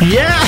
Yeah!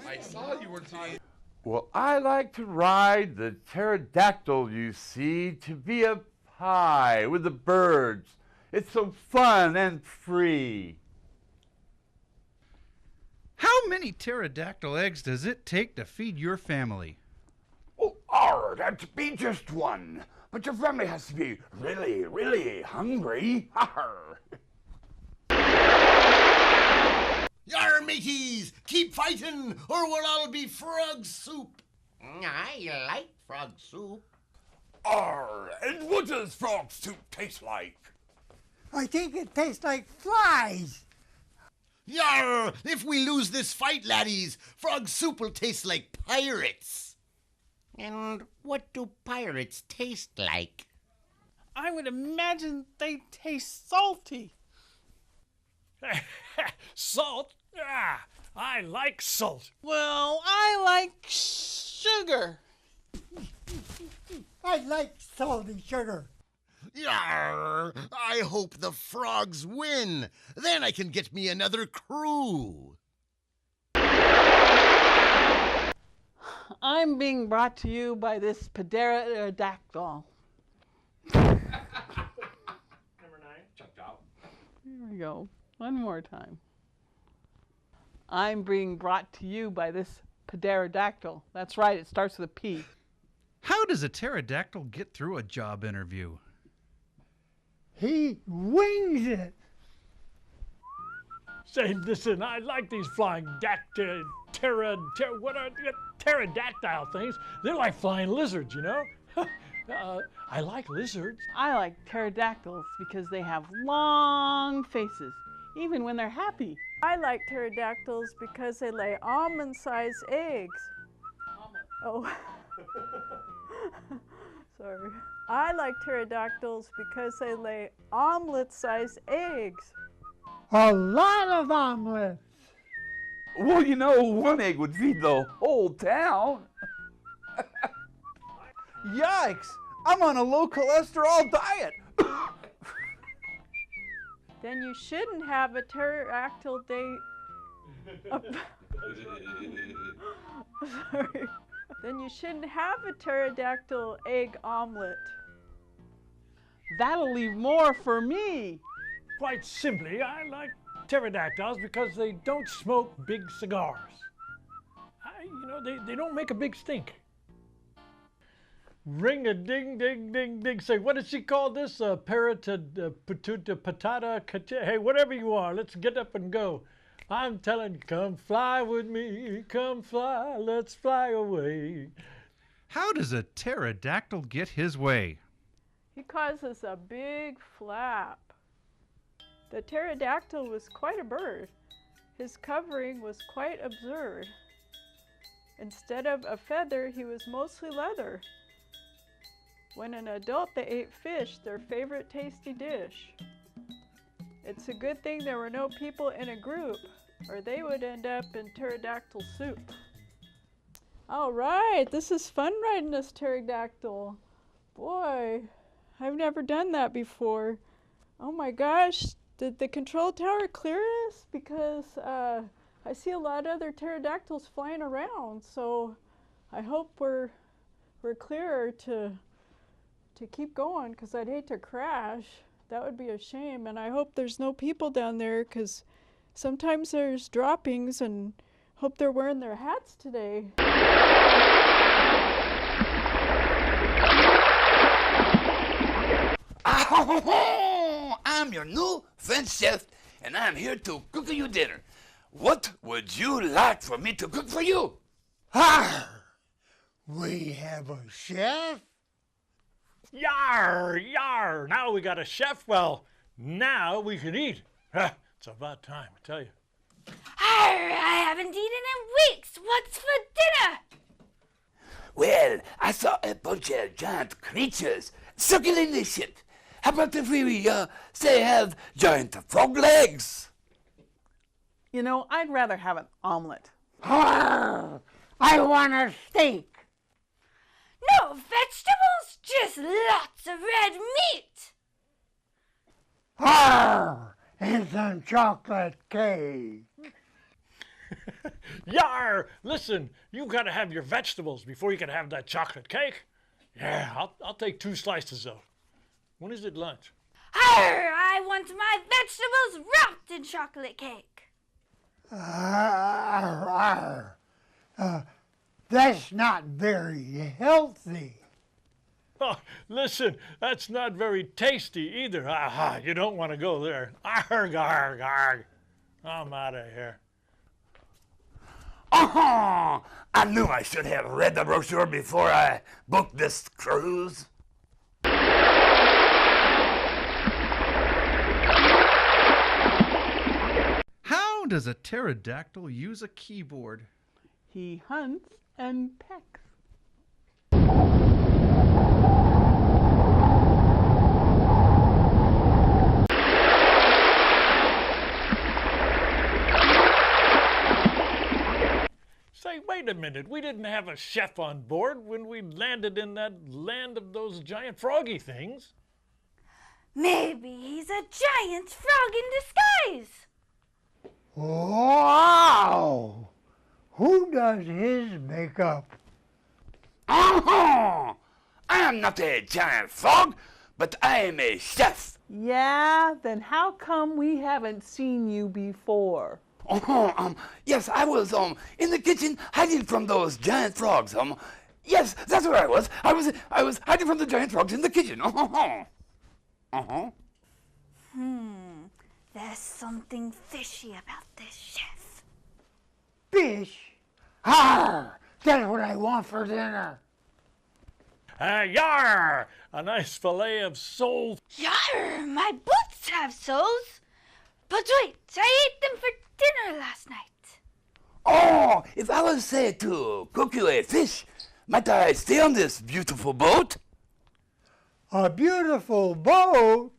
I saw you were talking. Well, I like to ride the pterodactyl, you see, to be a pie with the birds. It's so fun and free. How many pterodactyl eggs does it take to feed your family? Oh, that'd be just one. But your family has to be really, really hungry. Arr. Yar, mateys, keep fighting, or we'll all be frog soup. I like frog soup. Arr, and what does frog soup taste like? I think it tastes like flies. Yar, if we lose this fight, laddies, frog soup will taste like pirates. And what do pirates taste like? I would imagine they taste salty. Salt? Ah, I like salt. Well, I like sugar. I like salty sugar. Yar, I hope the frogs win. Then I can get me another crew. I'm being brought to you by this pterodactyl. Number 9. Checked out. Here we go. One more time. I'm being brought to you by this pterodactyl. That's right, it starts with a P. How does a pterodactyl get through a job interview? He wings it. Say, listen, I like these flying pterodactyl things. They're like flying lizards, you know? I like lizards. I like pterodactyls because they have long faces, even when they're happy. I like pterodactyls because they lay almond-sized eggs. Oh, sorry. I like pterodactyls because they lay omelet-sized eggs. A lot of omelets. Well, you know, one egg would feed the whole town. Yikes! I'm on a low cholesterol diet. Then you shouldn't have a pterodactyl day. Sorry. Then you shouldn't have a pterodactyl egg omelet. That'll leave more for me. Quite simply, I like pterodactyls because they don't smoke big cigars. They don't make a big stink. Ring a ding ding ding ding. Say, what does she call this? Patata. Hey, whatever you are, let's get up and go. I'm telling you, come fly with me, come fly, let's fly away. How does a pterodactyl get his way? He causes a big flap. The pterodactyl was quite a bird. His covering was quite absurd. Instead of a feather, he was mostly leather. When an adult, they ate fish, their favorite tasty dish. It's a good thing there were no people in a group, or they would end up in pterodactyl soup. All right, this is fun riding this pterodactyl. Boy, I've never done that before. Oh my gosh, did the control tower clear us? Because I see a lot of other pterodactyls flying around, so I hope we're clear to keep going, because I'd hate to crash. That would be a shame, and I hope there's no people down there, because sometimes there's droppings, and hope they're wearing their hats today. I'm your new French chef, and I'm here to cook you dinner. What would you like for me to cook for you? We have a chef? Yar, yar! Now we got a chef. Well, now we can eat. It's about time, I tell you. I haven't eaten in weeks. What's for dinner? Well, I saw a bunch of giant creatures circling the ship. How about if we, say, have giant frog legs? You know, I'd rather have an omelet. I want a steak. No vegetables, just lots of red meat. And some chocolate cake. Yar! Listen, you gotta have your vegetables before you can have that chocolate cake. Yeah, I'll take 2 slices though. When is it lunch? I want my vegetables wrapped in chocolate cake. That's not very healthy. Oh, listen, that's not very tasty either. Aha, you don't want to go there. Arg, arg, arg. I'm out of here. I knew I should have read the brochure before I booked this cruise. How does a pterodactyl use a keyboard? He hunts and pecks. Say, wait a minute. We didn't have a chef on board when we landed in that land of those giant froggy things. Maybe he's a giant frog in disguise. Wow! Who does his makeup? I am not a giant frog, but I am a chef. Yeah, then how come we haven't seen you before? Yes, I was, in the kitchen hiding from those giant frogs, yes, that's where I was. I was hiding from the giant frogs in the kitchen. There's something fishy about this chef. Fish? That's what I want for dinner. Yar! A nice fillet of sole. Yar, my boots have soles. But wait, I ate them for dinner last night. If I was, say, to cook you a fish, might I stay on this beautiful boat? A beautiful boat?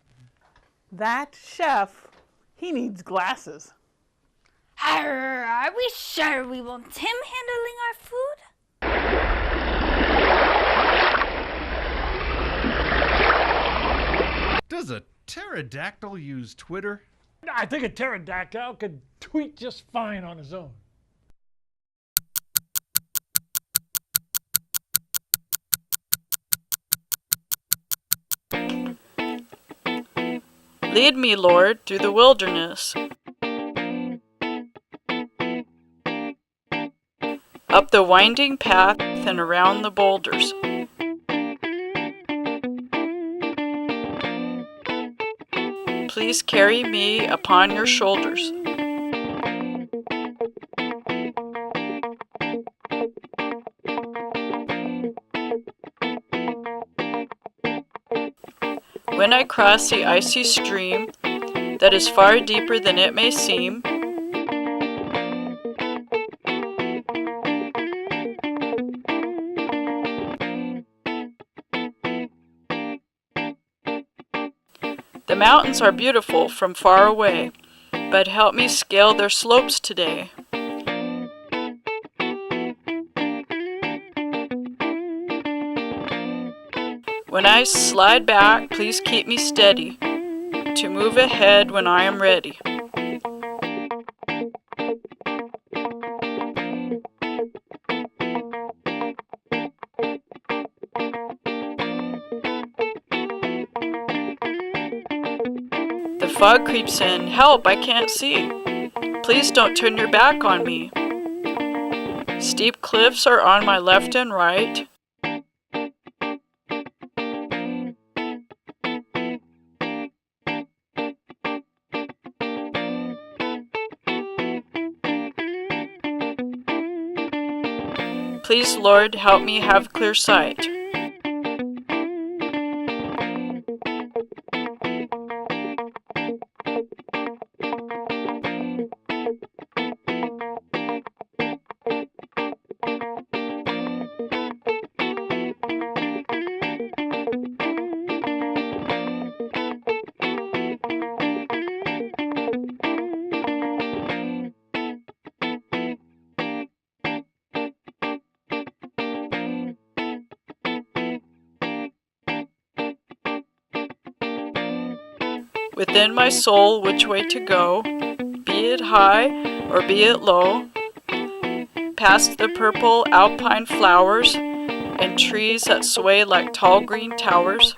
That chef, he needs glasses. Are we sure we want him handling our food? Does a pterodactyl use Twitter? I think a pterodactyl could tweet just fine on his own. Lead me, Lord, through the wilderness, up the winding path and around the boulders. Please carry me upon your shoulders. When I cross the icy stream that is far deeper than it may seem, The mountains are beautiful from far away, but help me scale their slopes today. When I slide back, please keep me steady to move ahead when I am ready. The fog creeps in. Help, I can't see. Please don't turn your back on me. Steep cliffs are on my left and right. Please, Lord, help me have clear sight. Within my soul, which way to go, be it high or be it low, past the purple alpine flowers and trees that sway like tall green towers.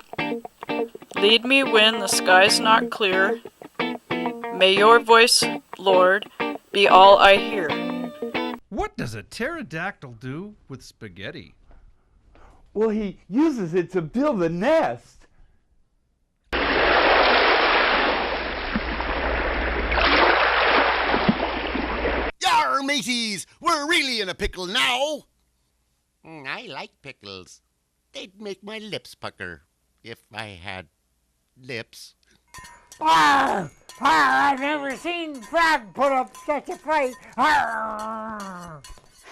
Lead me when the sky's not clear. May your voice, Lord, be all I hear. What does a pterodactyl do with spaghetti? Well, he uses it to build a nest. Yar, mateys! We're really in a pickle now! I like pickles. They'd make my lips pucker. If I had lips. Arr! Arr! I've never seen Frog put up such a fight. Arr!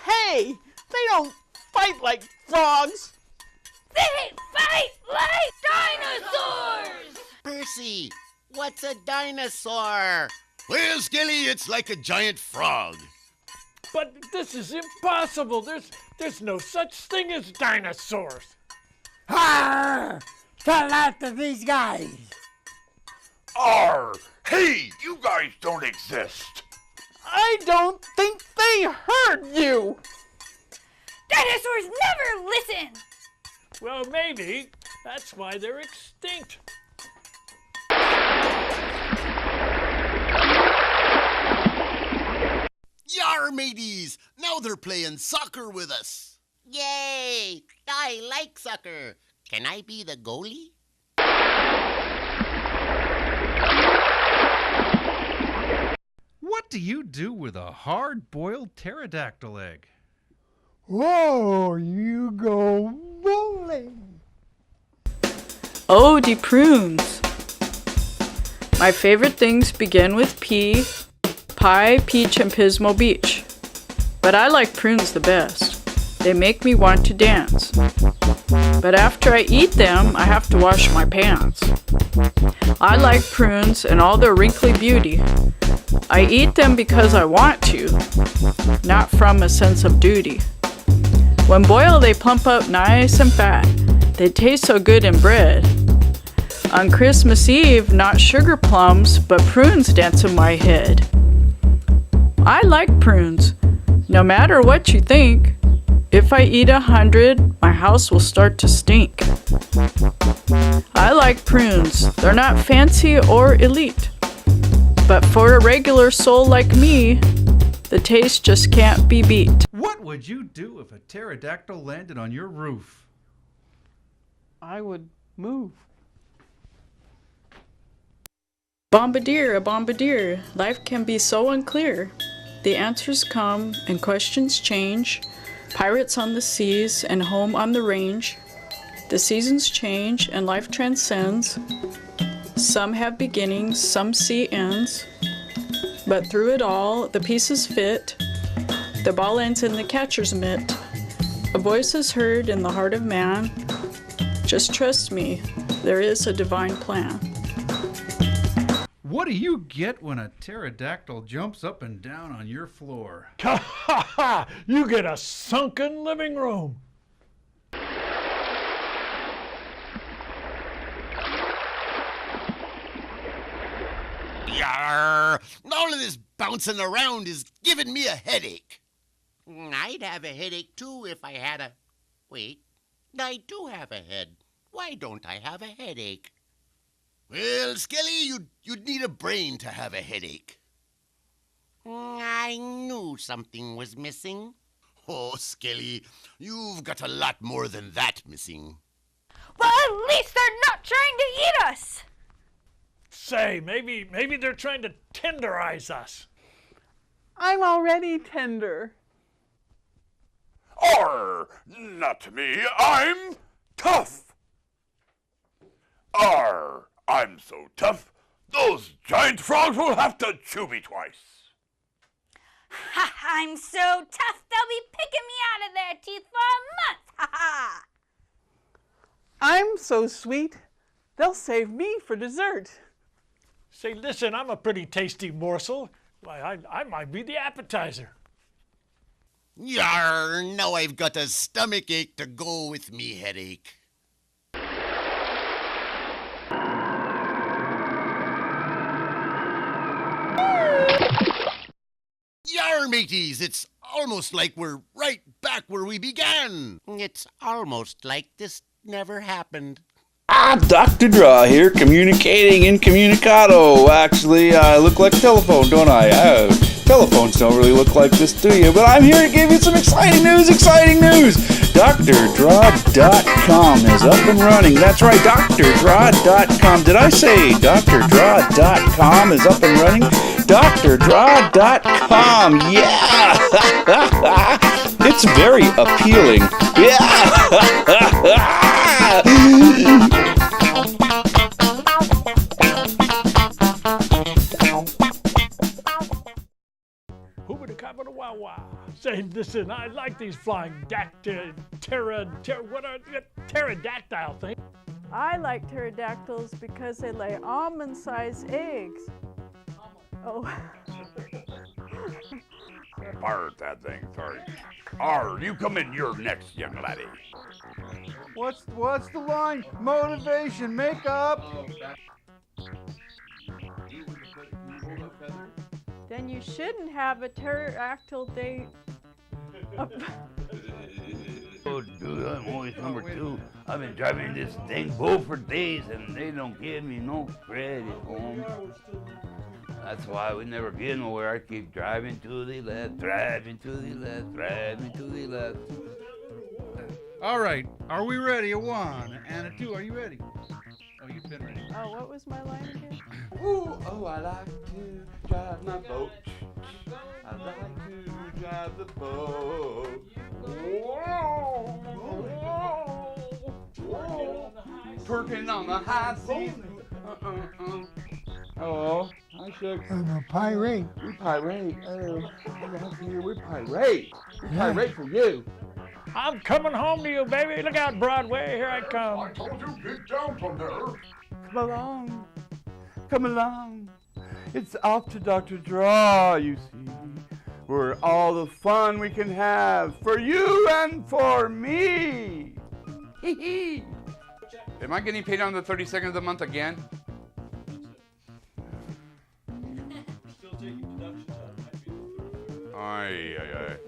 Hey, they don't fight like frogs. They fight like dinosaurs! Percy, what's a dinosaur? Well, Skelly, it's like a giant frog. But this is impossible. There's no such thing as dinosaurs. Arr! Tell that to these guys. Arr! Hey, you guys don't exist. I don't think they heard you. Dinosaurs never listen. Well, maybe. That's why they're extinct. Yar, mateys! Now they're playing soccer with us. Yay! I like soccer. Can I be the goalie? What do you do with a hard-boiled pterodactyl egg? Whoa, you go bowling. Oh, de prunes. My favorite things begin with P, pie, peach, and Pismo Beach. But I like prunes the best. They make me want to dance. But after I eat them, I have to wash my pants. I like prunes and all their wrinkly beauty. I eat them because I want to, not from a sense of duty. When boiled, they plump up nice and fat. They taste so good in bread. On Christmas Eve, not sugar plums, but prunes dance in my head. I like prunes, no matter what you think. If I eat 100, my house will start to stink. I like prunes. They're not fancy or elite. But for a regular soul like me, the taste just can't be beat. What would you do if a pterodactyl landed on your roof? I would move. Bombardier, a bombardier, life can be so unclear. The answers come and questions change. Pirates on the seas and home on the range. The seasons change and life transcends. Some have beginnings, some see ends. But through it all, the pieces fit. The ball ends in the catcher's mitt. A voice is heard in the heart of man. Just trust me, there is a divine plan. What do you get when a pterodactyl jumps up and down on your floor? Ha ha ha! You get a sunken living room. Yarr! All of this bouncing around is giving me a headache. I'd have a headache too if I had a... Wait, I do have a head. Why don't I have a headache? Well, Skelly, you'd need a brain to have a headache. I knew something was missing. Oh, Skelly, you've got a lot more than that missing. Well, at least they're not trying to eat us. Say, maybe they're trying to tenderize us. I'm already tender. Arr! Not me, I'm tough! Arr! I'm so tough, those giant frogs will have to chew me twice. Ha! I'm so tough they'll be picking me out of their teeth for a month. Ha ha! I'm so sweet, they'll save me for dessert. Say, listen, I'm a pretty tasty morsel. Why, I might be the appetizer. Yarr! Now I've got a stomach ache to go with me headache. Yarr, mateys! It's almost like we're right back where we began. It's almost like this never happened. Dr. Draw here, communicating incommunicado. Actually, I look like a telephone, don't I? Telephones don't really look like this, do you? But I'm here to give you some exciting news, DrDraw.com is up and running. That's right, DrDraw.com. Did I say DrDraw.com is up and running? DrDraw.com, yeah! It's very appealing. Yeah! Hoobity-cobbity-wah-wah. Say, listen, I like these flying pterodactyl things. I like pterodactyls because they lay almond-sized eggs. Oh. Fire that thing, sorry. Arr, you come in, you're next, young laddie. What's the line? Motivation, makeup. Then you shouldn't have a pterodactyl date. Oh, dude, I'm always number 2. I've been driving this dang bull for days, and they don't give me no credit, home. That's why we never get nowhere. I keep driving to the left, driving to the left, driving to the left. All right, are we ready? A 1 and a 2. Are you ready? Oh, you've been ready. Oh, what was my line again? Ooh, oh, I like to drive my boat. I like to drive the boat. Whoa, whoa, twerking on the high seas. Oh, I shook. I'm a pirate. We pirate. Oh, around here we pirate. We pirate for you. I'm coming home to you, baby. Look out, Broadway. Here I come. I told you, get down from there. Come along. Come along. It's off to Dr. Draw, you see. Where all the fun we can have for you and for me. Hee hee. Am I getting paid on the 32nd of the month again? Still taking deductions out of my fee. Aye, aye, aye.